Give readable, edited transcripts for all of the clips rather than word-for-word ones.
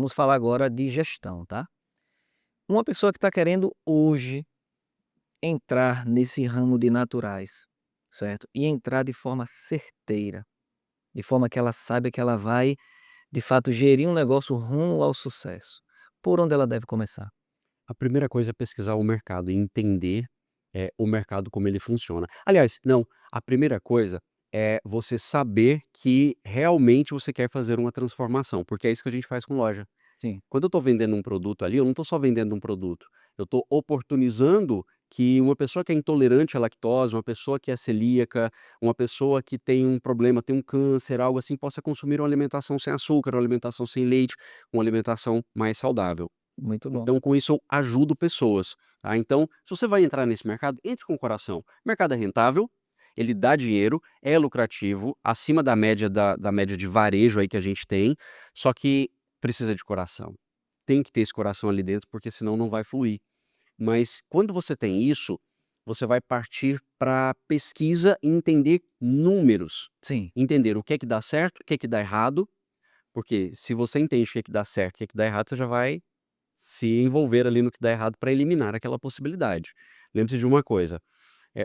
Vamos falar agora de gestão, tá? Uma pessoa que está querendo hoje entrar nesse ramo de naturais, certo? E entrar de forma certeira, de forma que ela saiba que ela vai, de fato, gerir um negócio rumo ao sucesso. Por onde ela deve começar? A primeira coisa é pesquisar o mercado e entender, o mercado como ele funciona. Aliás, não, a primeira coisa é você saber que realmente você quer fazer uma transformação, porque é isso que a gente faz com loja. Sim, Quando eu estou vendendo um produto ali, eu não estou só vendendo um produto, eu estou oportunizando que uma pessoa que é intolerante à lactose, uma pessoa que é celíaca, uma pessoa que tem um problema, tem um câncer, algo assim, possa consumir uma alimentação sem açúcar, uma alimentação sem leite, uma alimentação mais saudável. muito bom. Então, com isso, eu ajudo pessoas, tá? Então, se você vai entrar nesse mercado, entre com o coração. O mercado é rentável, ele dá dinheiro, é lucrativo, acima da média da média de varejo aí que a gente tem, só que precisa de coração. Tem que ter esse coração ali dentro, porque senão não vai fluir. Mas quando você tem isso, você vai partir para pesquisa e entender números. Sim, Entender o que é que dá certo, o que é que dá errado, porque se você entende o que é que dá certo, o que é que dá errado, você já vai se envolver ali no que dá errado para eliminar aquela possibilidade. Lembre-se de uma coisa,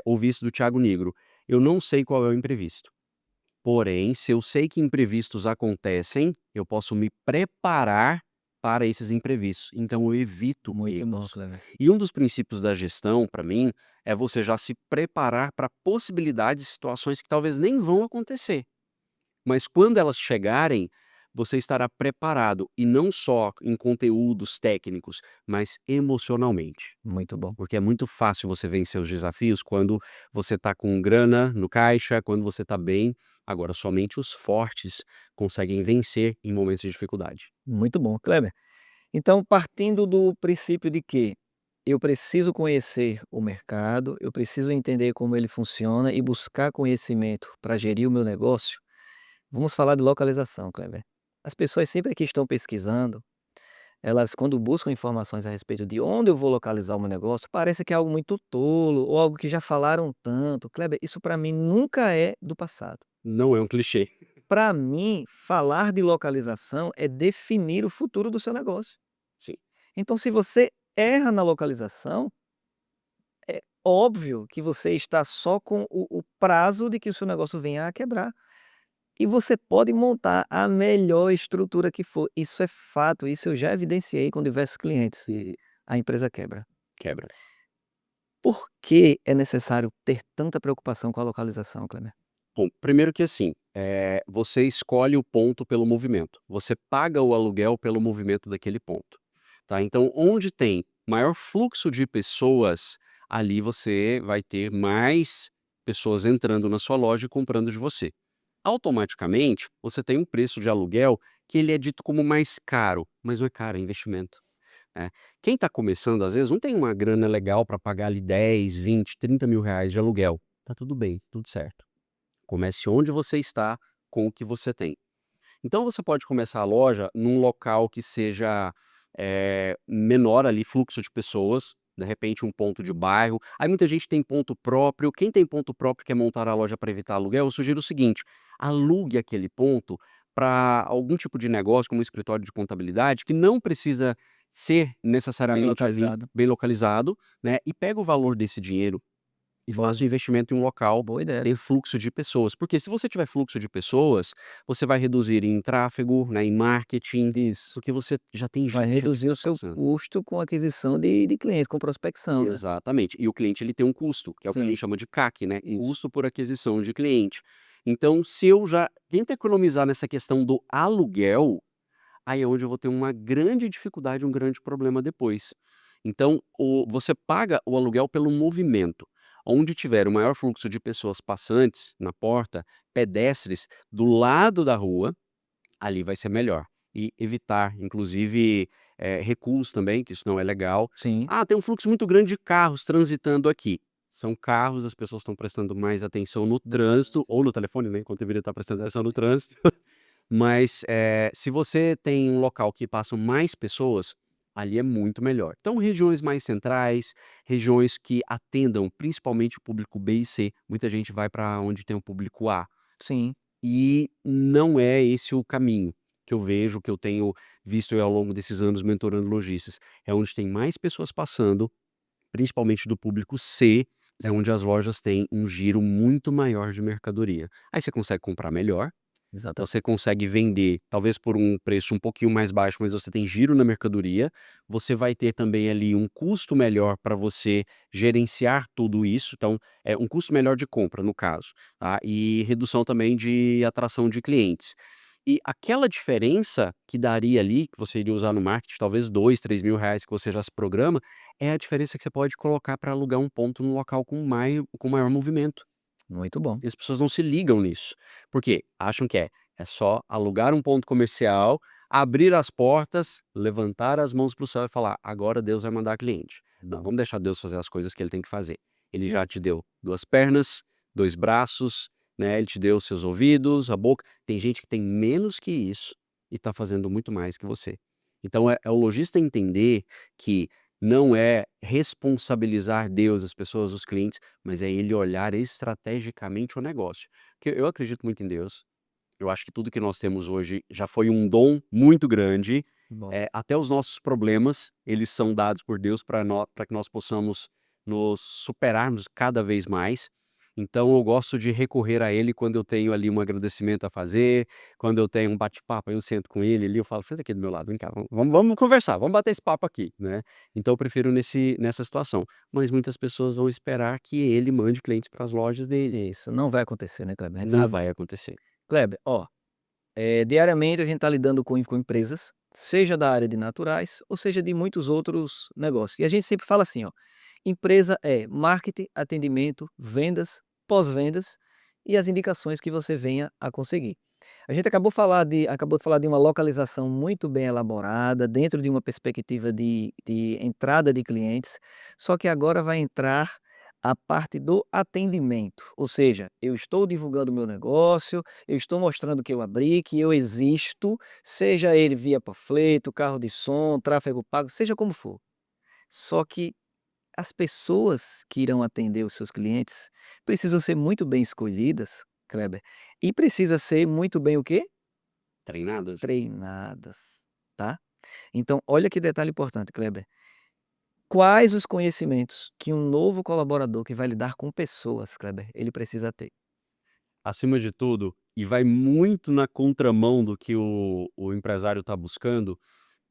ouvi isso do Thiago Nigro: "Eu não sei qual é o imprevisto, porém, se eu sei que imprevistos acontecem, eu posso me preparar para esses imprevistos, então eu evito muito bom, erros". Clever. E um dos princípios da gestão, para mim, é você já se preparar para possibilidades e situações que talvez nem vão acontecer. Mas quando elas chegarem, você estará preparado, e não só em conteúdos técnicos, mas emocionalmente. Muito bom. Porque é muito fácil você vencer os desafios quando você está com grana no caixa, quando você está bem. Agora, somente os fortes conseguem vencer em momentos de dificuldade. Muito bom, Kleber. Então, partindo do princípio de que eu preciso conhecer o mercado, eu preciso entender como ele funciona e buscar conhecimento para gerir o meu negócio, vamos falar de localização, Kleber. As pessoas sempre que estão pesquisando, elas quando buscam informações a respeito de onde eu vou localizar o meu negócio, parece que é algo muito tolo ou algo que já falaram tanto. Kleber, isso para mim nunca é do passado. Não é um clichê. Para mim, falar de localização é definir o futuro do seu negócio. Sim. Então, se você erra na localização, é óbvio que você está só com o prazo de que o seu negócio venha a quebrar. E você pode montar a melhor estrutura que for. Isso é fato, isso eu já evidenciei com diversos clientes. Uhum. A empresa quebra. Quebra. Por que é necessário ter tanta preocupação com a localização, Kleber? Bom, primeiro que assim, você escolhe o ponto pelo movimento. Você paga o aluguel pelo movimento daquele ponto, tá? Então, onde tem maior fluxo de pessoas, ali você vai ter mais pessoas entrando na sua loja e comprando de você. Automaticamente, você tem um preço de aluguel que ele é dito como mais caro, mas não é caro, é investimento, né? Quem está começando, às vezes, não tem uma grana legal para pagar ali 10, 20, 30 mil reais de aluguel. Tá tudo bem, tudo certo. Comece onde você está, com o que você tem. Então você pode começar a loja num local que seja, menor ali, fluxo de pessoas, de repente um ponto de bairro. Aí muita gente tem ponto próprio. Quem tem ponto próprio e quer montar a loja para evitar aluguel, eu sugiro o seguinte: alugue aquele ponto para algum tipo de negócio, como um escritório de contabilidade, que não precisa ser Bem necessariamente ali localizado. bem localizado, né, e pega o valor desse dinheiro e faz o investimento em um local Boa que ideia. tem fluxo de pessoas, porque se você tiver fluxo de pessoas, você vai reduzir em tráfego, né, em marketing, Isso. porque você já tem Vai gente ali reduzir o seu passando. custo com aquisição de clientes, com prospecção, né? Exatamente. E o cliente ele tem um custo, que é o que a gente Sim, chama de CAC, né, isso. custo por aquisição de cliente. Então, se eu já tento economizar nessa questão do aluguel, aí é onde eu vou ter uma grande dificuldade, um grande problema depois. Então, você paga o aluguel pelo movimento. Onde tiver o maior fluxo de pessoas passantes na porta, pedestres do lado da rua, ali vai ser melhor. E evitar, inclusive, recuos também, que isso não é legal. Sim, Ah, tem um fluxo muito grande de carros transitando aqui. São carros, as pessoas estão prestando mais atenção no do trânsito, trânsito. ou no telefone, né, enquanto deveria estar prestando atenção no Exatamente. trânsito. Mas, se você tem um local que passam mais pessoas, ali é muito melhor. Então, regiões mais centrais, regiões que atendam principalmente o público B e C. Muita gente vai para onde tem o público A, Sim, e não é esse o caminho. que eu vejo, que eu tenho visto aí ao longo desses anos mentorando lojistas. É onde tem mais pessoas passando, principalmente do público C, é onde as lojas têm um giro muito maior de mercadoria. Aí você consegue comprar melhor, você Exatamente. consegue vender, talvez por um preço um pouquinho mais baixo, mas você tem giro na mercadoria. Você vai ter também ali um custo melhor para você gerenciar tudo isso. Então, é um custo melhor de compra, no caso, tá? E redução também de atração de clientes. E aquela diferença que daria ali, que você iria usar no marketing, talvez 2, 3 mil reais que você já se programa, é a diferença que você pode colocar para alugar um ponto num local com maior movimento. Muito bom. E as pessoas não se ligam nisso. Por quê? Acham que é só alugar um ponto comercial, abrir as portas, levantar as mãos para o céu e falar: "Agora Deus vai mandar cliente". Não, vamos deixar Deus fazer as coisas que ele tem que fazer. Ele já te deu 2 pernas, 2 braços, né, ele te deu seus ouvidos, a boca. Tem gente que tem menos que isso e está fazendo muito mais que você. Então é o lojista entender que não é responsabilizar Deus, as pessoas, os clientes, mas é ele olhar estrategicamente o negócio. Porque eu acredito muito em Deus, eu acho que tudo que nós temos hoje já foi um dom muito grande, Bom. até os nossos problemas, eles são dados por Deus para que nós possamos nos superarmos cada vez mais. Então eu gosto de recorrer a ele quando eu tenho ali um agradecimento a fazer, quando eu tenho um bate-papo, aí eu sento com ele ali, eu falo: "Senta aqui do meu lado, vem cá, vamos conversar, vamos bater esse papo aqui", né. Então eu prefiro nessa situação, mas muitas pessoas vão esperar que ele mande clientes para as lojas dele. Isso, não vai acontecer, né, Kleber? A gente Não sabe. vai acontecer. Kleber, ó, diariamente a gente está lidando com empresas, seja da área de naturais ou seja de muitos outros negócios. E a gente sempre fala assim, ó, empresa é marketing, atendimento, vendas, pós-vendas e as indicações que você venha a conseguir. A gente acabou de falar de uma localização muito bem elaborada, dentro de uma perspectiva de entrada de clientes, só que agora vai entrar a parte do atendimento, ou seja, eu estou divulgando o meu negócio, eu estou mostrando que eu abri, que eu existo, seja ele via panfleto, carro de som, tráfego pago, seja como for. Só que as pessoas que irão atender os seus clientes precisam ser muito bem escolhidas, Kleber, e precisa ser muito bem o quê? Treinadas? Treinadas, tá? Então olha que detalhe importante, Kleber. Quais os conhecimentos que um novo colaborador que vai lidar com pessoas, Kleber, ele precisa ter? Acima de tudo, e vai muito na contramão do que o empresário está buscando,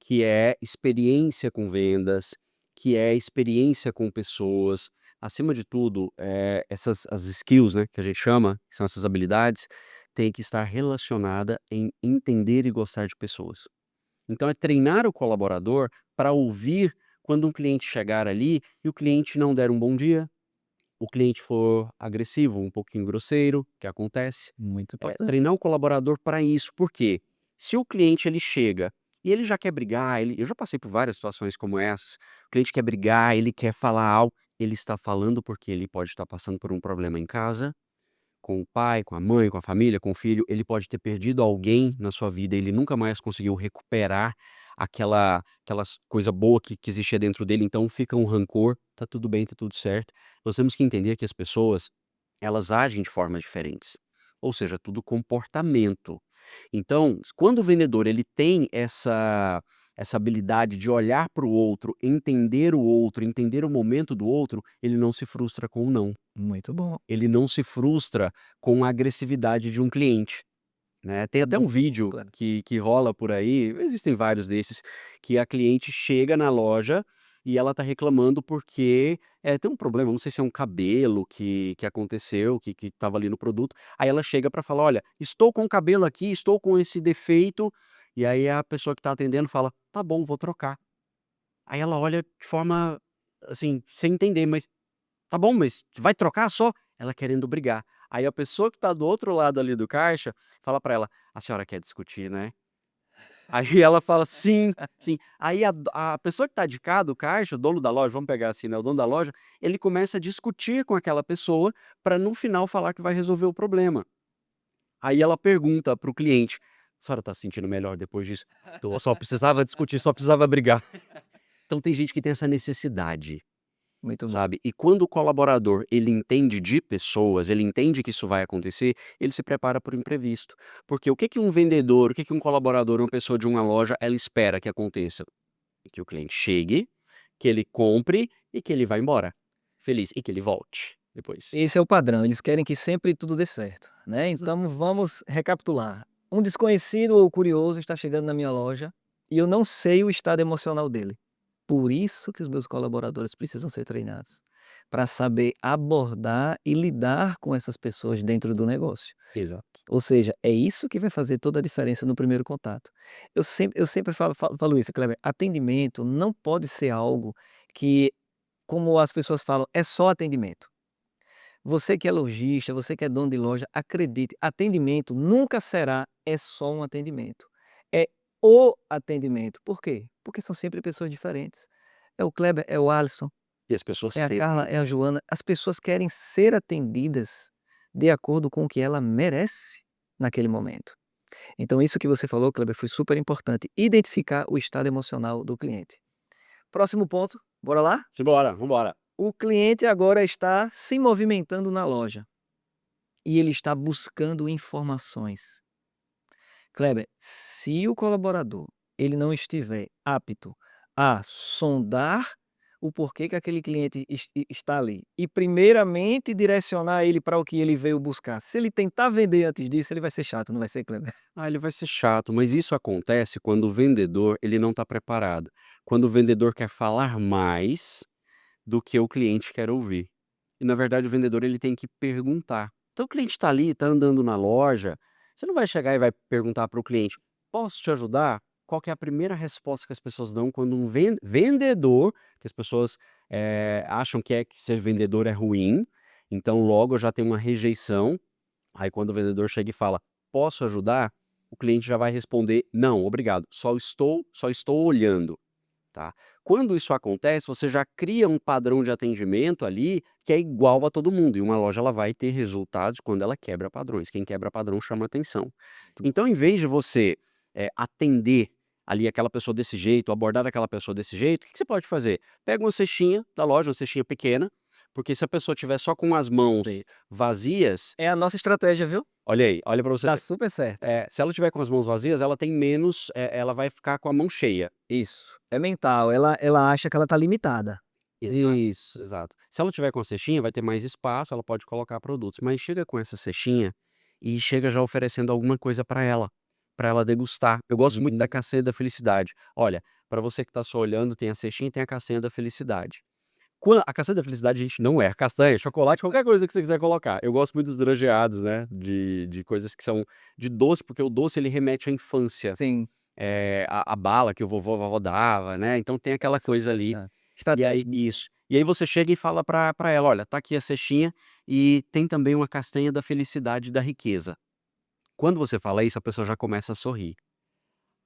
que é experiência com vendas, que é experiência com pessoas. Acima de tudo, as skills, né, que a gente chama, que são essas habilidades, tem que estar relacionada em entender e gostar de pessoas. Então é treinar o colaborador para ouvir quando um cliente chegar ali e o cliente não der um bom dia, o cliente for agressivo, um pouquinho grosseiro, que acontece. Muito importante. Treinar o colaborador para isso, por quê? Se o cliente ele chega e ele já quer brigar, eu já passei por várias situações como essas, o cliente quer brigar, ele quer falar algo, ele está falando porque ele pode estar passando por um problema em casa, com o pai, com a mãe, com a família, com o filho, ele pode ter perdido alguém na sua vida, ele nunca mais conseguiu recuperar aquelas coisa boa que existia dentro dele, então fica um rancor, tá tudo bem, tá tudo certo. Nós temos que entender que as pessoas, elas agem de formas diferentes, ou seja, tudo comportamento. Então, quando o vendedor ele tem essa habilidade de olhar para o outro, entender o momento do outro, ele não se frustra com o não. Muito bom. Ele não se frustra com a agressividade de um cliente, né. Tem até um Muito bom, vídeo Kleber. que rola por aí, existem vários desses, que a cliente chega na loja e ela tá reclamando porque, tem um problema, não sei se é um cabelo que aconteceu, que estava ali no produto, aí ela chega para falar: "Olha, estou com o cabelo aqui, estou com esse defeito", e aí a pessoa que tá atendendo fala: "Tá bom, vou trocar". Aí ela olha de forma, assim, sem entender, mas "Tá bom, mas vai trocar só?" Ela querendo brigar. Aí a pessoa que tá do outro lado ali do caixa, fala pra ela: "A senhora quer discutir, né?" Aí ela fala: "Sim, sim". Aí a pessoa que tá de cá do caixa, o dono da loja, vamos pegar assim, né, o dono da loja, ele começa a discutir com aquela pessoa pra no final falar que vai resolver o problema. Aí ela pergunta para o cliente: "A senhora tá se sentindo melhor depois disso?" "Tô, só precisava discutir, só precisava brigar". Então tem gente que tem essa necessidade. Muito bom. sabe. E quando o colaborador, ele entende de pessoas, ele entende que isso vai acontecer, ele se prepara para o imprevisto. Porque o que que um vendedor, o que que um colaborador, uma pessoa de uma loja, ela espera que aconteça? Que o cliente chegue, que ele compre e que ele vá embora feliz e que ele volte depois. Esse é o padrão, eles querem que sempre tudo dê certo, né. Então vamos recapitular. Um desconhecido ou curioso está chegando na minha loja e eu não sei o estado emocional dele. Por isso que os meus colaboradores precisam ser treinados, para saber abordar e lidar com essas pessoas dentro do negócio. Exato. Ou seja, é isso que vai fazer toda a diferença no primeiro contato. Eu sempre falo isso, Kleber, atendimento não pode ser algo que, como as pessoas falam, é só atendimento. Você que é lojista, você que é dono de loja, acredite, atendimento nunca será é só um atendimento. É o atendimento. Por quê? Porque são sempre pessoas diferentes. É o Kleber, é o Alisson, E as pessoas é a Carla, sentem. é a Joana. As pessoas querem ser atendidas de acordo com o que ela merece naquele momento. Então isso que você falou, Kleber, foi super importante. Identificar o estado emocional do cliente. Próximo ponto, bora lá? Simbora, vambora. O cliente agora está se movimentando na loja. E ele está buscando informações. Kleber, se o colaborador ele não estiver apto a sondar o porquê que aquele cliente está ali e primeiramente direcionar ele para o que ele veio buscar. Se ele tentar vender antes disso, ele vai ser chato, não vai ser, Kleber? Ah, ele vai ser chato, mas isso acontece quando o vendedor, ele não está preparado. Quando o vendedor quer falar mais do que o cliente quer ouvir. E na verdade o vendedor, ele tem que perguntar. Então o cliente está ali, está andando na loja, você não vai chegar e vai perguntar para o cliente: "Posso te ajudar?" Qual que é a primeira resposta que as pessoas dão quando um vendedor, que as pessoas, acham que ser vendedor é ruim, então logo já tem uma rejeição. Aí quando o vendedor chega e fala: "Posso ajudar?", o cliente já vai responder: "Não, obrigado, só estou olhando", tá. Quando isso acontece, você já cria um padrão de atendimento ali que é igual a todo mundo, e uma loja ela vai ter resultados quando ela quebra padrões, quem quebra padrão chama atenção. Então em vez de você, atender ali aquela pessoa desse jeito, abordar aquela pessoa desse jeito, o que que você pode fazer? Pega uma cestinha da loja, uma cestinha pequena, porque se a pessoa tiver só com as mãos Perfeito. vazias, É a nossa estratégia, viu? olha aí, olha para você Dá ver. super certo. Se ela tiver com as mãos vazias, ela tem menos, ela vai ficar com a mão cheia. Isso. É mental, ela acha que ela está limitada. Exato, Isso. exato. Se ela tiver com a cestinha, vai ter mais espaço, ela pode colocar produtos, mas chega com essa cestinha e chega já oferecendo alguma coisa para ela degustar. Eu gosto muito da Uhum. castanha da felicidade. Olha, para você que está só olhando, tem a cestinha e tem a castanha da felicidade. A castanha da felicidade, gente, não é castanha, chocolate, qualquer coisa que você quiser colocar. Eu gosto muito dos drageados, né, de coisas que são de doce, porque o doce ele remete à infância. Sim. A bala que o vovô, a vovó dava, né, então tem aquela coisa ali. Exato. E aí Estratégia. isso. E aí você chega e fala pra ela: "Olha, tá aqui a cestinha e tem também uma castanha da felicidade e da riqueza". Quando você fala isso, a pessoa já começa a sorrir.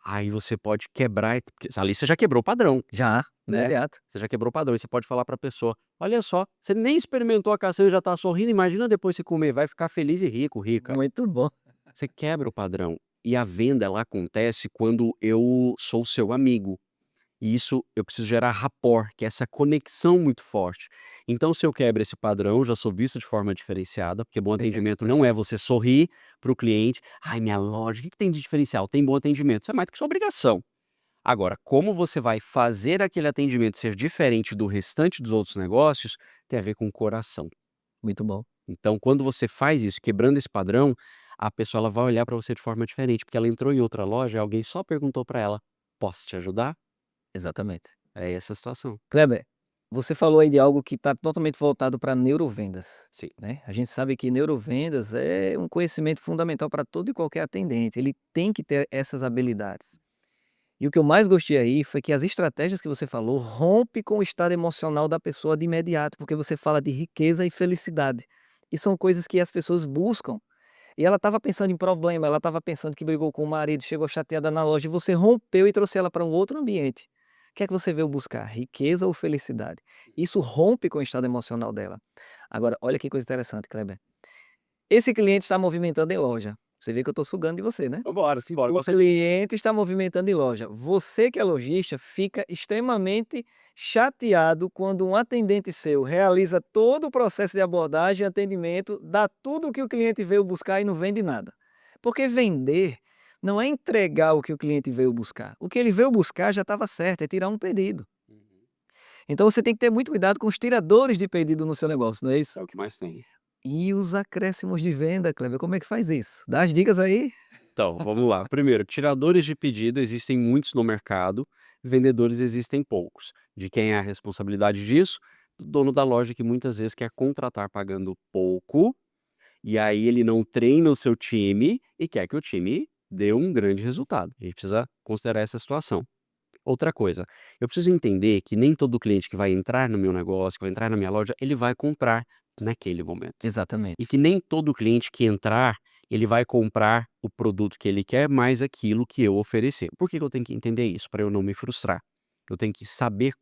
Aí você pode quebrar porque ali você já quebrou o padrão, Já, né. imediato. Você já quebrou o padrão e você pode falar pra pessoa: "Olha só, você nem experimentou a castanha e já tá sorrindo, imagina depois você comer, vai ficar feliz e rico, rica". Muito bom. Você quebra o padrão. E a venda ela acontece quando eu sou seu amigo. E isso eu preciso gerar rapport, que é essa conexão muito forte. Então, se eu quebro esse padrão, já sou visto de forma diferenciada, porque bom atendimento não é você sorrir para o cliente: "Ai, minha loja, o que que tem de diferencial? Tem bom atendimento". Isso é mais do que sua obrigação. Agora, como você vai fazer aquele atendimento ser diferente do restante dos outros negócios, tem a ver com o coração. Muito bom. Então, quando você faz isso, quebrando esse padrão, a pessoa ela vai olhar para você de forma diferente, porque ela entrou em outra loja e alguém só perguntou para ela: "Posso te ajudar?". Exatamente. É essa a situação. Kleber, você falou aí de algo que está totalmente voltado para neurovendas, Sim. né. A gente sabe que neurovendas é um conhecimento fundamental para todo e qualquer atendente, ele tem que ter essas habilidades. E o que eu mais gostei aí foi que as estratégias que você falou rompe com o estado emocional da pessoa de imediato, porque você fala de riqueza e felicidade, e são coisas que as pessoas buscam. E ela estava pensando em problema, ela estava pensando que brigou com o marido, chegou chateada na loja e você rompeu e trouxe ela para um outro ambiente. O que é que você veio buscar? Riqueza ou felicidade? Isso rompe com o estado emocional dela. Agora, olha que coisa interessante, Kleber. Esse cliente está movimentando em loja. Você vê que eu estou sugando de você, né? Vambora, simbora. O cliente está movimentando em loja. Você que é lojista fica extremamente chateado quando um atendente seu realiza todo o processo de abordagem e atendimento, dá tudo o que o cliente veio buscar e não vende nada. Porque vender não é entregar o que o cliente veio buscar. O que ele veio buscar já estava certo, é tirar um pedido. Uhum. Então você tem que ter muito cuidado com os tiradores de pedido no seu negócio, não é isso? É o que mais tem. E os acréscimos de venda, Kleber, como é que faz isso? Dá as dicas aí? Então, vamos lá. Primeiro, tiradores de pedido existem muitos no mercado, vendedores existem poucos. De quem é a responsabilidade disso? Do dono da loja que muitas vezes quer contratar pagando pouco, e aí ele não treina o seu time e quer que o time dê um grande resultado. A gente precisa considerar essa situação. Outra coisa, eu preciso entender que nem todo cliente que vai entrar no meu negócio, que vai entrar na minha loja, ele vai comprar naquele momento. E Exatamente. que nem todo cliente que entrar, ele vai comprar o produto que ele quer, mais aquilo que eu oferecer. Por que que eu tenho que entender isso? Para eu não me frustrar. Eu tenho que saber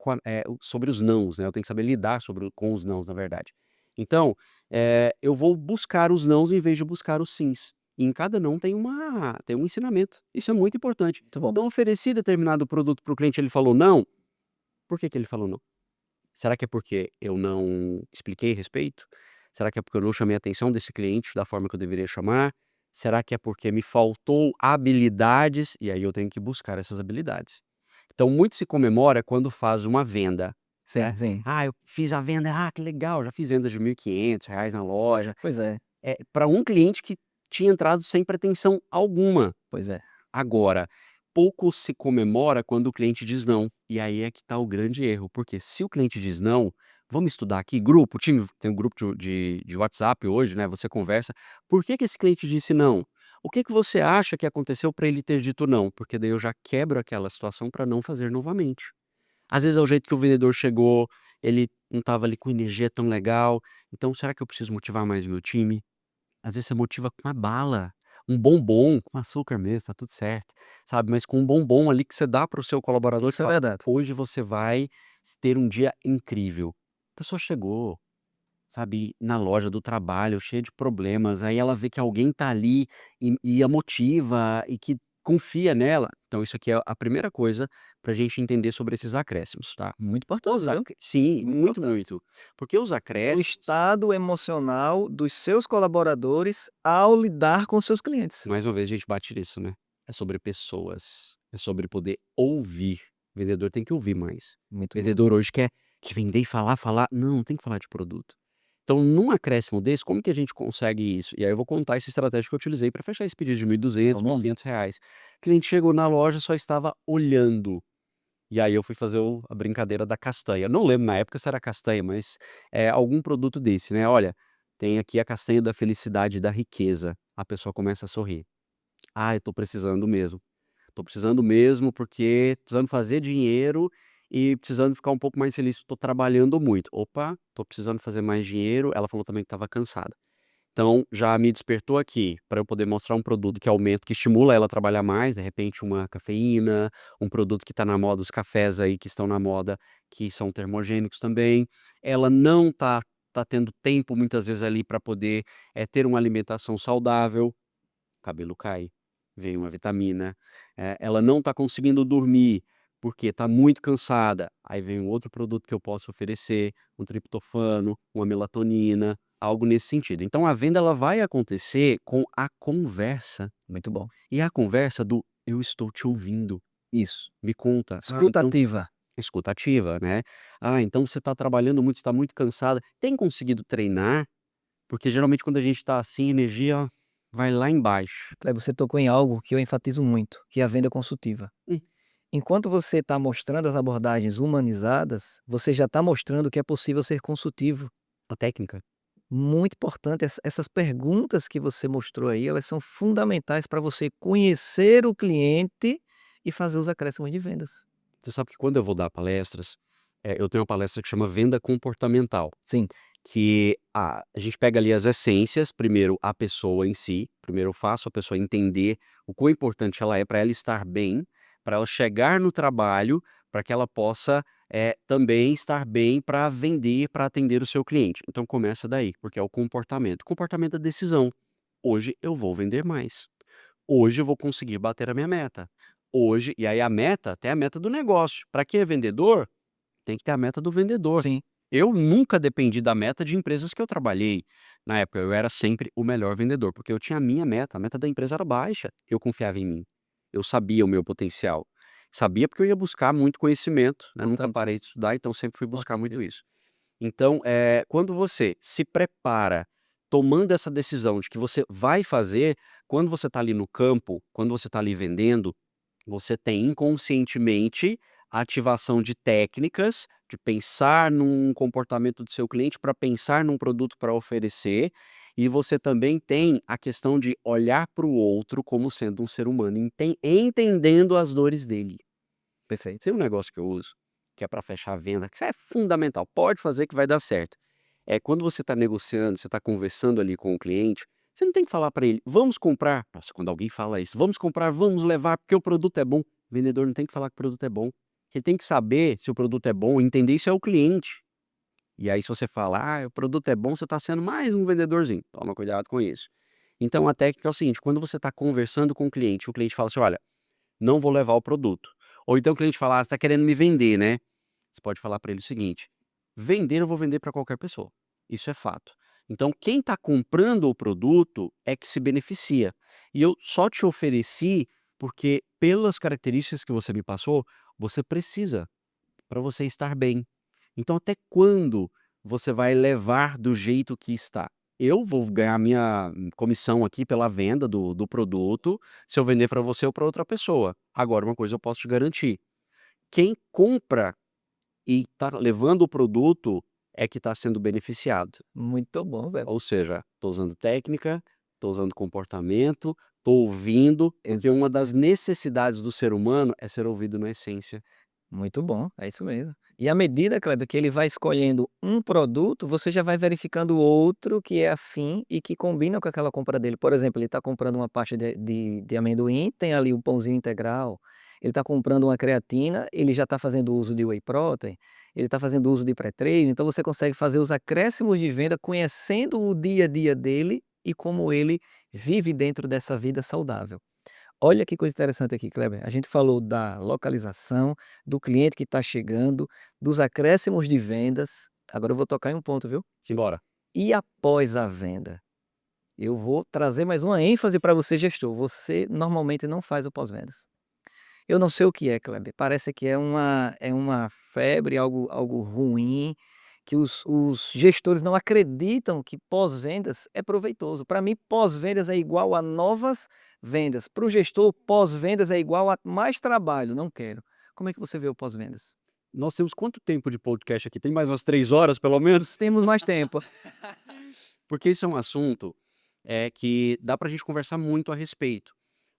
sobre os nãos, né? Eu tenho que saber lidar com os nãos, na verdade. Então, eu vou buscar os nãos em vez de buscar os sims. E em cada não tem um ensinamento. Isso é muito importante. Muito bom. Então, ofereci determinado produto para o cliente, ele falou não. Por que que ele falou não? Será que é porque eu não expliquei a respeito? Será que é porque eu não chamei a atenção desse cliente da forma que eu deveria chamar? Será que é porque me faltou habilidades? E aí eu tenho que buscar essas habilidades. Então, muito se comemora quando faz uma venda, Sim, né? sim. Ah, eu fiz a venda, ah, que legal, já fiz venda de R$ 1.500 na loja. Pois é, Para um cliente que tinha entrado sem pretensão alguma. pois é. Agora, pouco se comemora quando o cliente diz não. E aí é que está o grande erro, porque se o cliente diz não, vamos estudar aqui, grupo, time, tem um grupo de WhatsApp hoje, né? Você conversa. Por que que esse cliente disse não? O que que você acha que aconteceu para ele ter dito não? Porque daí eu já quebro aquela situação para não fazer novamente. Às vezes é o jeito que o vendedor chegou, ele não estava ali com energia tão legal. Então, será que eu preciso motivar mais o meu time? Às vezes você motiva com uma bala, um bombom, com açúcar mesmo, tá tudo certo, sabe, mas com um bombom ali que você dá para o seu colaborador que Isso é fala: verdade. "Hoje você vai ter um dia incrível". A pessoa chegou, sabe, na loja do trabalho, cheia de problemas, aí ela vê que alguém tá ali e a motiva e que confia nela. Então isso aqui é a primeira coisa pra gente entender sobre esses acréscimos, tá. Muito importante, viu? Sim, Muito muito, importante. muito. Porque os O acréscimos. estado emocional dos seus colaboradores ao lidar com seus clientes. Mais uma vez a gente bate nisso, né. É sobre pessoas, é sobre poder ouvir. O vendedor tem que ouvir mais. Muito O bom. vendedor hoje quer vender e falar, falar. Não, tem que falar de produto. Então, num acréscimo desse, como que a gente consegue isso? E aí eu vou contar essa estratégia que eu utilizei para fechar esse pedido de R$ 1.200, Vamos lá. R$ 1.500. O cliente chegou na loja, só estava olhando. E aí eu fui fazer a brincadeira da castanha. Não lembro na época se era castanha, mas é algum produto desse, né. "Olha, tem aqui a castanha da felicidade e da riqueza". A pessoa começa a sorrir. "Ah, eu tô precisando mesmo. Tô precisando mesmo, porque precisando fazer dinheiro e precisando ficar um pouco mais feliz, tô trabalhando muito". "Opa, tô precisando fazer mais dinheiro". Ela falou também que estava cansada. Então, já me despertou aqui, para eu poder mostrar um produto que aumenta, que estimula ela a trabalhar mais, de repente uma cafeína, um produto que está na moda, os cafés aí que estão na moda, que são termogênicos também. Ela não tá tendo tempo muitas vezes ali para poder, ter uma alimentação saudável, o cabelo cai, vem uma vitamina. Ela não está conseguindo dormir, porque está muito cansada, aí vem um outro produto que eu posso oferecer, um triptofano, uma melatonina, algo nesse sentido. Então a venda ela vai acontecer com a conversa, Muito bom. e a conversa do "eu estou te ouvindo, Isso. me conta". "Ah, então", Escutativa. escutativa, né. "Ah, então você está trabalhando muito, você está muito cansada, tem conseguido treinar?". Porque geralmente quando a gente está assim, a energia vai lá embaixo. Kleber, você tocou em algo que eu enfatizo muito, que é a venda consultiva. Hum, Enquanto você está mostrando as abordagens humanizadas, você já está mostrando que é possível ser consultivo. a técnica. Muito importante, essas perguntas que você mostrou aí, elas são fundamentais para você conhecer o cliente e fazer os acréscimos de vendas. Você sabe que quando eu vou dar palestras, eu tenho uma palestra que chama Venda Comportamental, Sim, que a gente pega ali as essências, primeiro a pessoa em si, primeiro eu faço a pessoa entender o quão importante ela é para ela estar bem, para ela chegar no trabalho, para que ela possa, também estar bem para vender, para atender o seu cliente. Então começa daí, porque é o comportamento. Comportamento é decisão. Hoje eu vou vender mais. Hoje eu vou conseguir bater a minha meta. Hoje e aí a meta tem a meta do negócio. Para quem é vendedor, tem que ter a meta do vendedor. Sim, Eu nunca dependi da meta de empresas que eu trabalhei. Na época, eu era sempre o melhor vendedor, porque eu tinha a meta da empresa era baixa. Eu confiava em mim. Eu sabia o meu potencial. Sabia porque eu ia buscar muito conhecimento, né? Nunca importante parei de isso, estudar, então sempre fui buscar importante muito isso. isso. Então, quando você se prepara tomando essa decisão de que você vai fazer, quando você está ali no campo, quando você está ali vendendo, você tem inconscientemente a ativação de técnicas, de pensar num comportamento do seu cliente para pensar num produto para oferecer, e você também tem a questão de olhar para o outro como sendo um ser humano, entendendo as dores dele. Perfeito. Tem um negócio que eu uso, que é para fechar a venda, que isso é fundamental, pode fazer que vai dar certo. É quando você está negociando, você está conversando ali com o cliente, você não tem que falar para ele: "Vamos comprar". Nossa, quando alguém fala isso: "Vamos comprar, vamos levar, porque o produto é bom". O vendedor não tem que falar que o produto é bom. Ele tem que saber se o produto é bom, entender isso é o cliente. E aí se você fala: "Ah, o produto é bom", você está sendo mais um vendedorzinho. Toma cuidado com isso. Então a técnica é o seguinte: quando você está conversando com o cliente fala assim: "Olha, não vou levar o produto". Ou então o cliente fala: "Ah, você está querendo me vender, né?". Você pode falar para ele o seguinte: "Vender eu vou vender para qualquer pessoa, isso é fato. Então quem está comprando o produto é que se beneficia. E eu só te ofereci porque pelas características que você me passou, você precisa, para você estar bem. Então até quando você vai levar do jeito que está? Eu vou ganhar minha comissão aqui pela venda do produto, se eu vender para você ou para outra pessoa. Agora uma coisa eu posso te garantir, quem compra e tá levando o produto é que está sendo beneficiado. Muito bom, velho. Ou seja, estou usando técnica, estou usando comportamento, estou ouvindo, porque uma das necessidades do ser humano é ser ouvido na essência. Muito bom, é isso mesmo. E à medida, Kleber, que ele vai escolhendo um produto, você já vai verificando outro que é afim e que combina com aquela compra dele. Por exemplo, ele está comprando uma pasta de amendoim, tem ali o pãozinho integral. Ele está comprando uma creatina, ele já está fazendo uso de whey protein, ele está fazendo uso de pré-treino. Então você consegue fazer os acréscimos de venda conhecendo o dia a dia dele e como ele vive dentro dessa vida saudável. Olha que coisa interessante aqui, Kleber. A gente falou da localização, do cliente que está chegando, dos acréscimos de vendas. Agora eu vou tocar em um ponto, viu? Simbora. E após a venda? Eu vou trazer mais uma ênfase para você, gestor. Você normalmente não faz o pós-vendas. Eu não sei o que é, Kleber. Parece que é uma febre, algo ruim, que os gestores não acreditam que pós-vendas é proveitoso. Para mim, pós-vendas é igual a novas vendas. Para o gestor, pós-vendas é igual a mais trabalho. Não quero. Como é que você vê o pós-vendas? Nós temos quanto tempo de podcast aqui? Tem mais umas 3 horas, pelo menos? Temos mais tempo. Porque isso é um assunto, que dá para a gente conversar muito a respeito.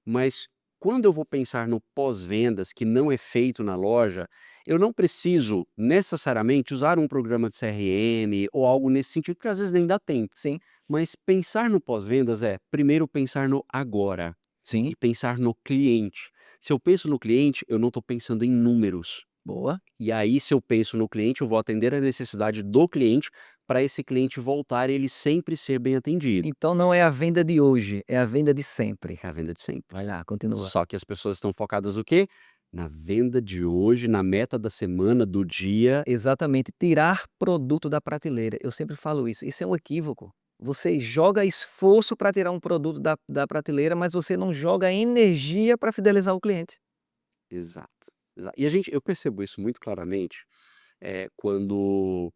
Mas quando eu vou pensar no pós-vendas, que não é feito na loja, eu não preciso necessariamente usar um programa de CRM ou algo nesse sentido, porque às vezes nem dá tempo. Sim, Mas pensar no pós-vendas é, primeiro, pensar no agora sim, e pensar no cliente. Se eu penso no cliente, eu não estou pensando em números. boa. E aí, se eu penso no cliente, eu vou atender a necessidade do cliente para esse cliente voltar e ele sempre ser bem atendido. Então não é a venda de hoje, é a venda de sempre. É a venda de sempre. Vai lá, continua. Só que as pessoas estão focadas no quê? Na venda de hoje, na meta da semana, do dia. Exatamente, tirar produto da prateleira. Eu sempre falo isso. Isso é um equívoco. Você joga esforço para tirar um produto da prateleira, mas você não joga energia para fidelizar o cliente. Exato, E eu percebo isso muito claramente, quando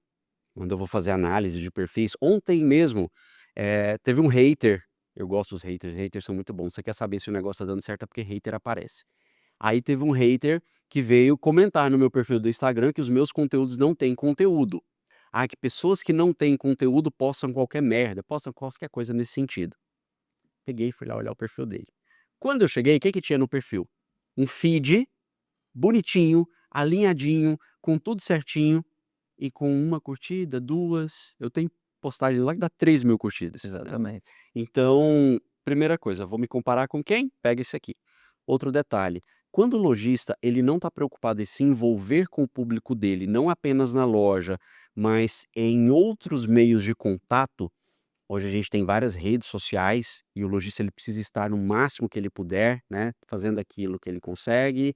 eu vou fazer análise de perfis. Ontem mesmo, teve um hater. Eu gosto dos haters são muito bons. Você quer saber se o negócio tá dando certo é porque hater aparece. Aí teve um hater que veio comentar no meu perfil do Instagram que os meus conteúdos não têm conteúdo. Ah, que pessoas que não têm conteúdo postam qualquer merda, postam qualquer coisa nesse sentido. Peguei e fui lá olhar o perfil dele. Quando eu cheguei, o que que tinha no perfil? Um feed bonitinho, alinhadinho, com tudo certinho e com uma curtida, 2. Eu tenho postagens lá que dá 3.000 curtidas, né. Exatamente. Então, primeira coisa, vou me comparar com quem? Pega esse aqui. Outro detalhe, quando o lojista ele não está preocupado em se envolver com o público dele, não apenas na loja, mas em outros meios de contato, Hoje a gente tem várias redes sociais e o lojista ele precisa estar no máximo que ele puder, né, fazendo aquilo que ele consegue,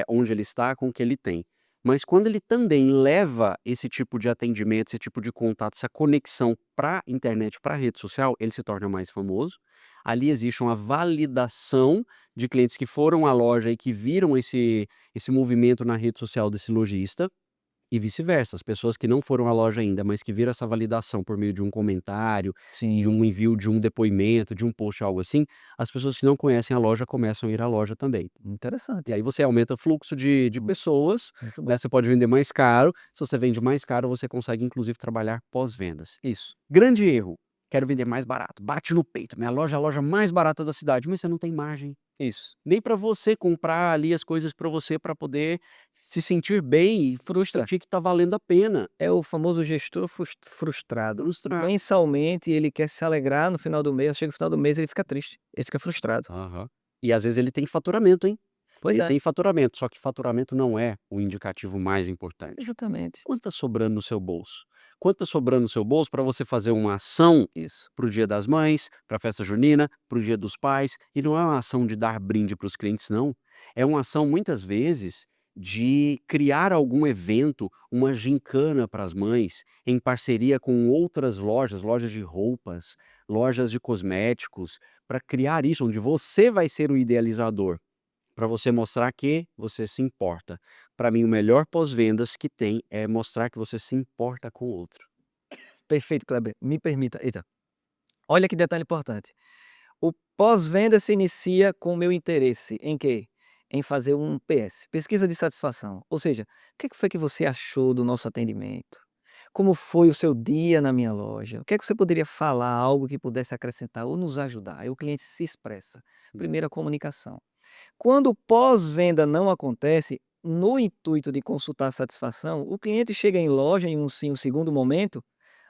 onde ele está, com o que ele tem. Mas quando ele também leva esse tipo de atendimento, esse tipo de contato, essa conexão para a internet, para a rede social, ele se torna mais famoso. Ali existe uma validação de clientes que foram à loja e que viram esse movimento na rede social desse lojista. E vice-versa, as pessoas que não foram à loja ainda, mas que viram essa validação por meio de um comentário, de Sim, um envio de um depoimento, de um post, algo assim, as pessoas que não conhecem a loja começam a ir à loja também. E interessante. aí você aumenta o fluxo de Mu pessoas, muito bom. né, você pode vender mais caro, se você vende mais caro, você consegue inclusive trabalhar pós-vendas. Isso, Grande erro, quero vender mais barato, bate no peito, minha loja é a loja mais barata da cidade, mas você não tem margem. isso. Nem para você comprar ali as coisas para você, para poder se sentir bem e Frustra. sentir que tá valendo a pena. É o famoso gestor frustrado. Frustrar. Mensalmente ele quer se alegrar no final do mês, chega o final do mês ele fica triste, ele fica frustrado. Aham. E às vezes ele tem faturamento, hein. Pois Ele é, tem faturamento, só que faturamento não é o indicativo mais importante. justamente. Quanto tá sobrando no seu bolso? Quanto tá sobrando no seu bolso para você fazer uma ação Isso. para o Dia das Mães, para a festa junina, para o Dia dos Pais, e não é uma ação de dar brinde para os clientes não, é uma ação muitas vezes de criar algum evento, uma gincana para as mães, em parceria com outras lojas, lojas de roupas, lojas de cosméticos, para criar isso onde você vai ser o idealizador. Para você mostrar que você se importa. Para mim, o melhor pós-vendas que tem é mostrar que você se importa com o outro. Perfeito, Kleber. Me permita, eita, olha que detalhe importante. O pós-venda se inicia com o meu interesse em quê? Em fazer um PS, pesquisa de satisfação. Ou seja, o que foi que você achou do nosso atendimento? Como foi o seu dia na minha loja? O que é que você poderia falar, algo que pudesse acrescentar ou nos ajudar? Aí o cliente se expressa. Primeira comunicação. Quando o pós-venda não acontece, no intuito de consultar a satisfação, o cliente chega em loja em um segundo momento,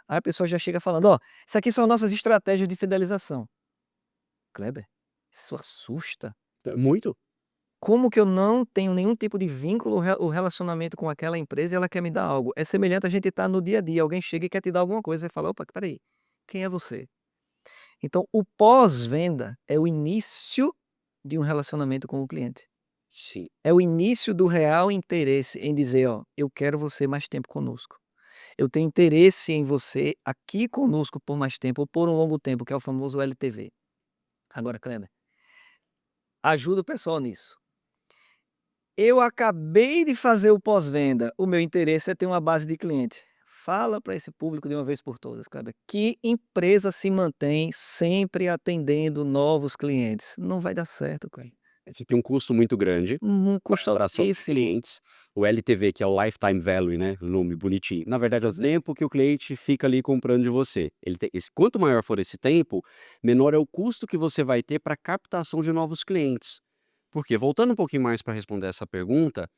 aí a pessoa já chega falando: "Ó, isso aqui são nossas estratégias de fidelização". Kleber, isso assusta. Muito. Como que eu não tenho nenhum tipo de vínculo, o relacionamento com aquela empresa e ela quer me dar algo? É semelhante a gente estar no dia a dia, alguém chega e quer te dar alguma coisa, você fala: "Opa, espera aí, quem é você?". Então o pós-venda é o início de um relacionamento com o cliente. Sim. É o início do real interesse em dizer: "Ó, eu quero você mais tempo conosco. Eu tenho interesse em você aqui conosco por mais tempo ou por um longo tempo", que é o famoso LTV. Agora, Kleber, ajuda o pessoal nisso. Eu acabei de fazer o pós-venda, o meu interesse é ter uma base de cliente. Fala para esse público de uma vez por todas, Kleber, que empresa se mantém sempre atendendo novos clientes? Não vai dar certo, Kleber. Você tem um custo muito grande para Custa atração de altíssimo. clientes. O LTV, que é o Lifetime Value, né, o nome bonitinho. Na verdade, é o tempo que o cliente fica ali comprando de você. Ele tem quanto maior for esse tempo, menor é o custo que você vai ter para captação de novos clientes. Porque, voltando um pouquinho mais para responder essa pergunta,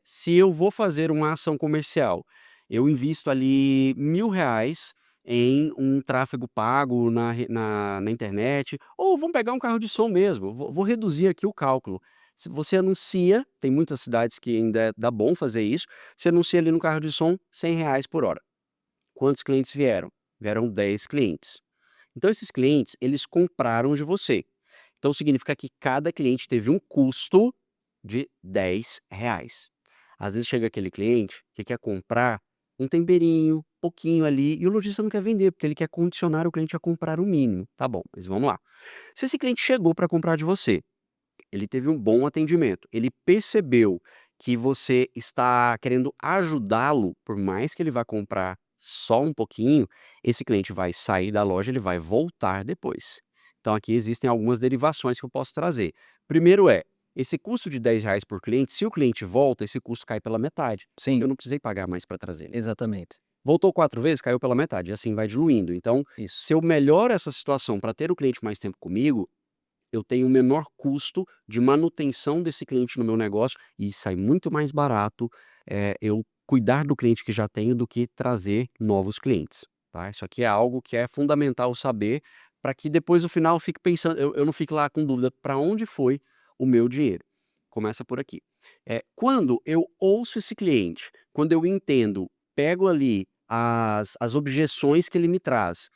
se eu vou fazer uma ação comercial, eu invisto ali R$ 1.000 em um tráfego pago na internet, ou vamos pegar um carro de som mesmo, vou reduzir aqui o cálculo. Se você anuncia, tem muitas cidades que ainda dá bom fazer isso, você anuncia ali no carro de som R$ 100 por hora. Quantos clientes vieram? Vieram 10 clientes. Então esses clientes, eles compraram de você. Então significa que cada cliente teve um custo de R$ 10. Às vezes chega aquele cliente que quer comprar um temperinho, pouquinho ali, e o lojista não quer vender, porque ele quer condicionar o cliente a comprar o mínimo. Tá bom, mas vamos lá. Se esse cliente chegou para comprar de você, ele teve um bom atendimento, ele percebeu que você está querendo ajudá-lo, por mais que ele vá comprar só um pouquinho, esse cliente vai sair da loja, ele vai voltar depois. Então aqui existem algumas derivações que eu posso trazer. Primeiro esse custo de R$ 10 por cliente, se o cliente volta, esse custo cai pela metade. Sim, Eu não precisei pagar mais para trazer ele. exatamente. Voltou 4 vezes, caiu pela metade, e assim vai diluindo. Então, Isso. se eu melhoro essa situação para ter o cliente mais tempo comigo, eu tenho um menor custo de manutenção desse cliente no meu negócio e sai muito mais barato, eu cuidar do cliente que já tenho do que trazer novos clientes, tá. Isso aqui é algo que é fundamental saber, para que depois no final eu fique pensando, eu não fique lá com dúvida para onde foi o meu dinheiro. Começa por aqui. Quando eu ouço esse cliente, quando eu entendo, pego ali as objeções que ele me traz,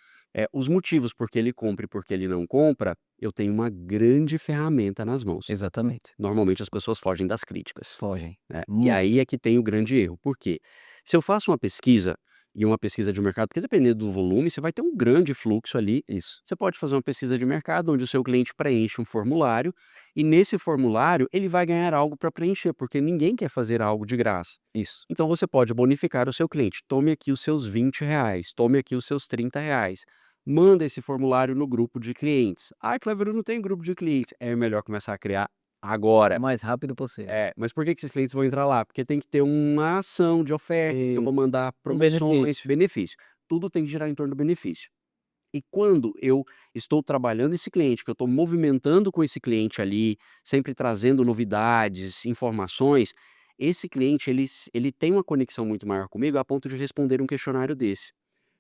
Os motivos por que ele compra e por que ele não compra, eu tenho uma grande ferramenta nas mãos. Exatamente. Normalmente as pessoas fogem das críticas, Fogem. né. E aí Muito. é que tem o grande erro, por quê? Se eu faço uma pesquisa, e uma pesquisa de mercado, porque dependendo do volume, você vai ter um grande fluxo ali. Isso, Você pode fazer uma pesquisa de mercado onde o seu cliente preenche um formulário, e nesse formulário ele vai ganhar algo para preencher, porque ninguém quer fazer algo de graça. isso. Então você pode bonificar o seu cliente. Tome aqui os seus R$ 20, tome aqui os seus R$ 30. Manda esse formulário no grupo de clientes. Ah, Clever, eu não tenho grupo de clientes. É melhor começar a criar O agora. mais rápido possível. Mas por que que esses clientes vão entrar lá? Porque tem que ter uma ação de oferta, eu vou Isso. mandar Um promoções, benefício. benefício. Tudo tem que girar em torno do benefício. E quando eu estou trabalhando esse cliente, que eu estou movimentando com esse cliente ali, sempre trazendo novidades, informações, esse cliente ele tem uma conexão muito maior comigo a ponto de responder um questionário desse.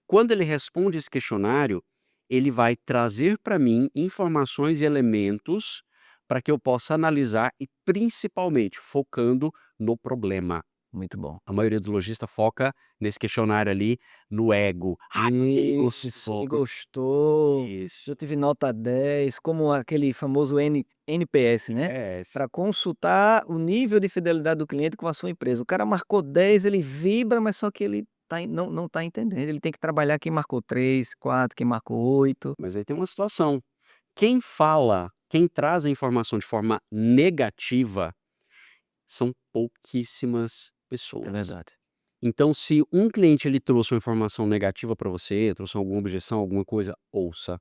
Quando ele responde esse questionário, ele vai trazer para mim informações e elementos para que eu possa analisar e principalmente focando no problema. Muito bom. A maioria dos lojistas foca nesse questionário ali no ego. "Ai, porque ele Isso, gostou, me por" gostou, Isso. eu tive nota 10, como aquele famoso NPS, né, NPS. para consultar o nível de fidelidade do cliente com a sua empresa. O cara marcou 10, ele vibra, mas só que ele não está entendendo, ele tem que trabalhar quem marcou 3, 4, quem marcou 8. Mas aí tem uma situação, quem traz a informação de forma negativa, são pouquíssimas É pessoas. verdade. Então, se um cliente ele trouxe uma informação negativa para você, trouxe alguma objeção, alguma coisa, ouça,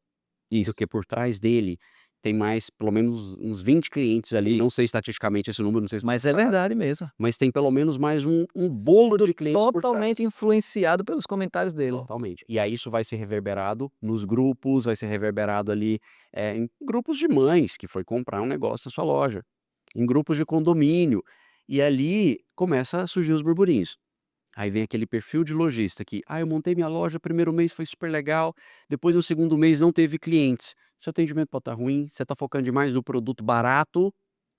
Isso, porque por trás dele tem mais pelo menos uns 20 clientes ali, não sei estatisticamente esse número, não sei se você mas é sabe, verdade mesmo. mas tem pelo menos mais um bolo Sendo de clientes por totalmente trás. influenciado pelos comentários dele. Totalmente. E aí isso vai ser reverberado nos grupos, vai ser reverberado ali, em grupos de mães que foi comprar um negócio na sua loja, em grupos de condomínio, e ali começa a surgir os burburinhos. Aí vem aquele perfil de lojista que: "Ah, eu montei minha loja, primeiro mês foi super legal, depois no segundo mês não teve clientes". Seu atendimento pode estar ruim, você está focando demais no produto barato,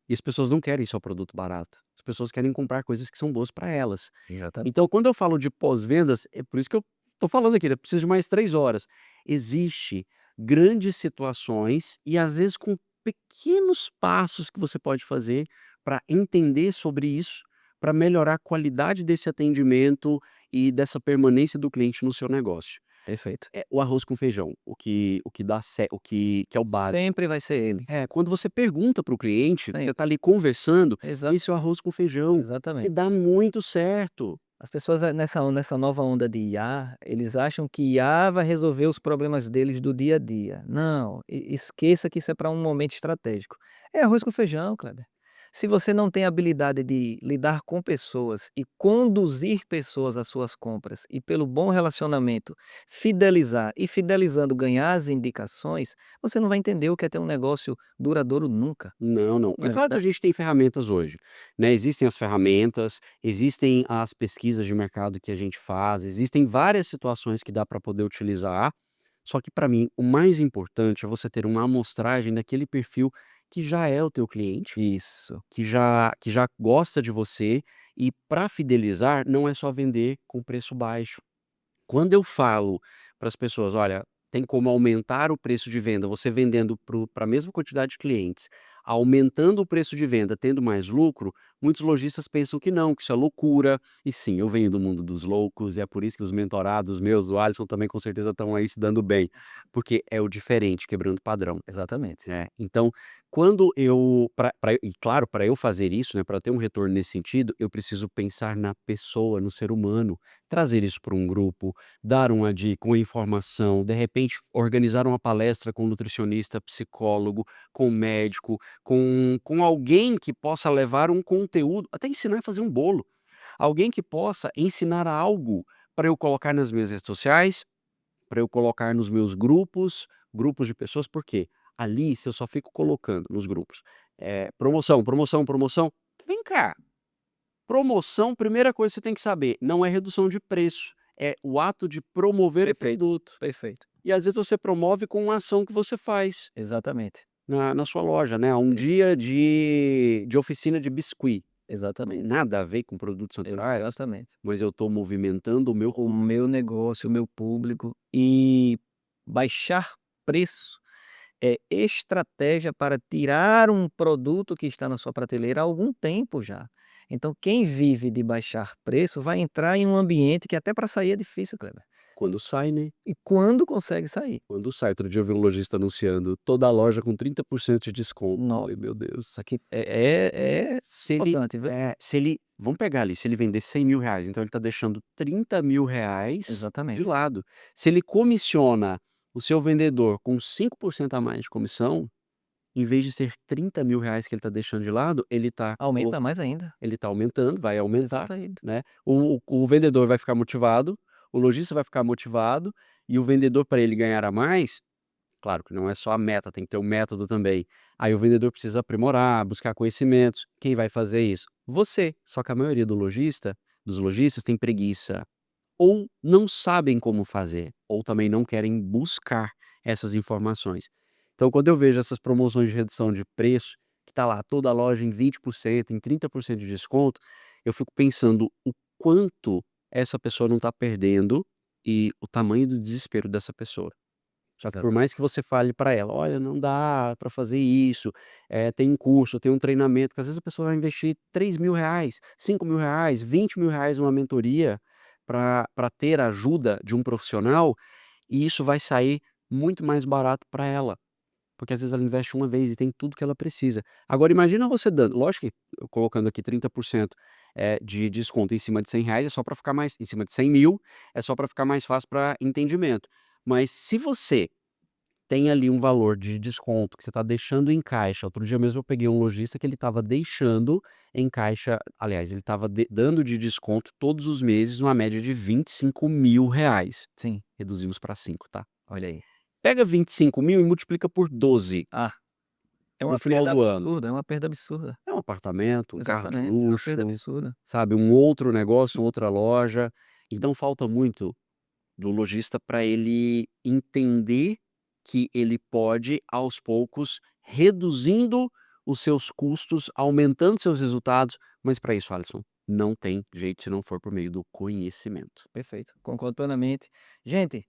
e as pessoas não querem só produto barato, as pessoas querem comprar coisas que são boas para elas. Exatamente. Então quando eu falo de pós-vendas, é por isso que eu tô falando aqui, né, preciso de mais 3 horas. Existe grandes situações e às vezes com pequenos passos que você pode fazer para entender sobre isso, para melhorar a qualidade desse atendimento e dessa permanência do cliente no seu negócio. Perfeito. É o arroz com feijão, o que dá ce o que é o básico. Sempre vai ser ele. Quando você pergunta para o cliente, você está Sempre. ali conversando, Exa esse é o arroz com feijão, e exatamente. dá muito certo. As pessoas, nessa nova onda de IA, eles acham que IA vai resolver os problemas deles do dia a dia. Não, esqueça que isso é para um momento estratégico. É arroz com feijão, Kleber. Se você não tem habilidade de lidar com pessoas e conduzir pessoas às suas compras e pelo bom relacionamento fidelizar e fidelizando ganhar as indicações, você não vai entender o que é ter um negócio duradouro nunca, Não, não. não É é claro que a verdade? gente tem ferramentas hoje, né, existem as ferramentas, existem as pesquisas de mercado que a gente faz, existem várias situações que dá para poder utilizar, só que para mim o mais importante é você ter uma amostragem daquele perfil que já é o teu cliente, Isso, que já gosta de você, e para fidelizar não é só vender com preço baixo. Quando eu falo para as pessoas: "Olha, tem como aumentar o preço de venda", você vendendo para a mesma quantidade de clientes, aumentando o preço de venda, tendo mais lucro, muitos lojistas pensam que não, que isso é loucura. E sim, eu venho do mundo dos loucos, e é por isso que os mentorados meus, o Alisson também com certeza estão aí se dando bem, porque é o diferente, quebrando padrão. exatamente. Então, quando eu e claro, para eu fazer isso, né, para ter um retorno nesse sentido, eu preciso pensar na pessoa, no ser humano, trazer isso para um grupo, dar uma dica, uma informação, de repente organizar uma palestra com um nutricionista, psicólogo, com um médico, com alguém que possa levar um conteúdo, até ensinar a fazer um bolo. Alguém que possa ensinar algo para eu colocar nas minhas redes sociais, para eu colocar nos meus grupos de pessoas, por quê? Ali, se eu só fico colocando nos grupos, promoção, promoção, promoção, vem cá, promoção, primeira coisa que você tem que saber, não é redução de preço, é o ato de promover o Perfeito, produto. perfeito. E às vezes você promove com uma ação que você faz Exatamente, na sua loja, né, um exa dia de oficina de biscuit, tem exatamente, nada a ver com produtos naturais, exatamente. mas eu estou movimentando o meu O público. meu negócio, o meu público e Baixar preço é estratégia para tirar um produto que está na sua prateleira há algum tempo já. Então quem vive de baixar preço vai entrar em um ambiente que até para sair é difícil, Kleber. Quando sai, né? E quando consegue sair? Quando sai. Outro dia eu vi um lojista anunciando toda a loja com 30% de desconto. Nossa, Falei: "Meu Deus". isso aqui é Se ele importante, viu? se ele vamos pegar ali, se ele vender R$100.000, então ele está deixando R$30.000 de Exatamente. lado. Se ele comissiona o seu vendedor com 5% a mais de comissão, em vez de ser R$30.000 que ele está deixando de lado, Aumenta mais ainda. ele está aumentando, vai aumentar, Exatamente. né. O vendedor vai ficar motivado, o lojista vai ficar motivado, e o vendedor, para ele ganhar a mais, claro que não é só a meta, tem que ter um método também. Aí o vendedor precisa aprimorar, buscar conhecimentos. Quem vai fazer isso? Você. Só que a maioria dos lojistas tem preguiça, ou não sabem como fazer, ou também não querem buscar essas informações. Então, quando eu vejo essas promoções de redução de preço, que está lá toda a loja em 20%, em 30% de desconto, eu fico pensando o quanto essa pessoa não está perdendo e o tamanho do desespero dessa pessoa. Só que por Exatamente. mais que você fale para ela: "Olha, não dá para fazer isso, tem um curso, tem um treinamento", que às vezes a pessoa vai investir R$3.000, R$5.000, R$20.000 numa mentoria para ter a ajuda de um profissional, e isso vai sair muito mais barato para ela, porque às vezes ela investe uma vez e tem tudo que ela precisa. Agora imagina você dando, lógico que eu colocando aqui 30%, de desconto em cima de R$100 é só para ficar mais, em cima de 100.000, é só para ficar mais fácil para entendimento. Mas se você tem ali um valor de desconto que você está deixando em caixa. Outro dia mesmo eu peguei um lojista que ele estava deixando em caixa, aliás, ele estava dando de desconto todos os meses uma média de R$25.000. Sim, Reduzimos para 5, tá? olha aí. Pega 25.000 e multiplica por 12 Ah, é no uma final perda do ano. absurda, é uma perda absurda. É um apartamento, um carro de Exatamente, é uma perda luxo, absurda. sabe, um outro negócio, uma outra loja. Então falta muito do lojista para ele entender que ele pode, aos poucos, reduzindo os seus custos, aumentando seus resultados, mas para isso, Alisson, não tem jeito se não for por meio do conhecimento. Perfeito, concordo plenamente. Gente,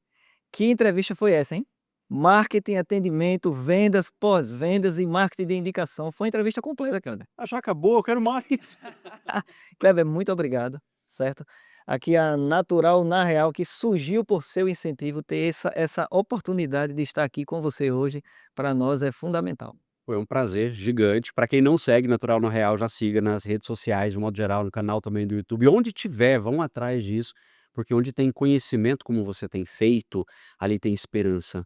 que entrevista foi essa, hein? Marketing, atendimento, vendas, pós-vendas e marketing de indicação. Foi uma entrevista completa, Kleber. Ah, já acabou, eu quero mais. Kleber, muito obrigado, certo? Aqui a Natural na Real, que surgiu por seu incentivo, ter essa oportunidade de estar aqui com você hoje, para nós é fundamental. Foi um prazer gigante. Para quem não segue Natural no Real, já siga nas redes sociais, de modo geral, no canal também do YouTube. Onde tiver, vão atrás disso, porque onde tem conhecimento como você tem feito, ali tem esperança.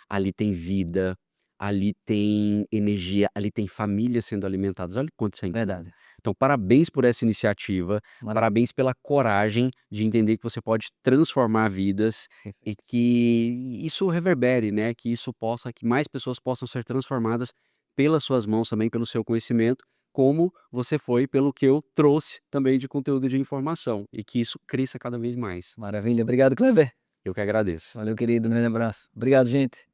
Ali tem vida, ali tem energia, ali tem famílias sendo alimentadas. Olha o quanto isso é incrível. Verdade. Então, parabéns por essa iniciativa, Maravilha. parabéns pela coragem de entender que você pode transformar vidas e Perfeito. que isso reverbere, né? Que mais pessoas possam ser transformadas pelas suas mãos também, pelo seu conhecimento, como você foi pelo que eu trouxe também de conteúdo de informação, e que isso cresça cada vez mais. Maravilha. Obrigado, Kleber. Eu que agradeço. Valeu, querido. Um grande abraço. Obrigado, gente.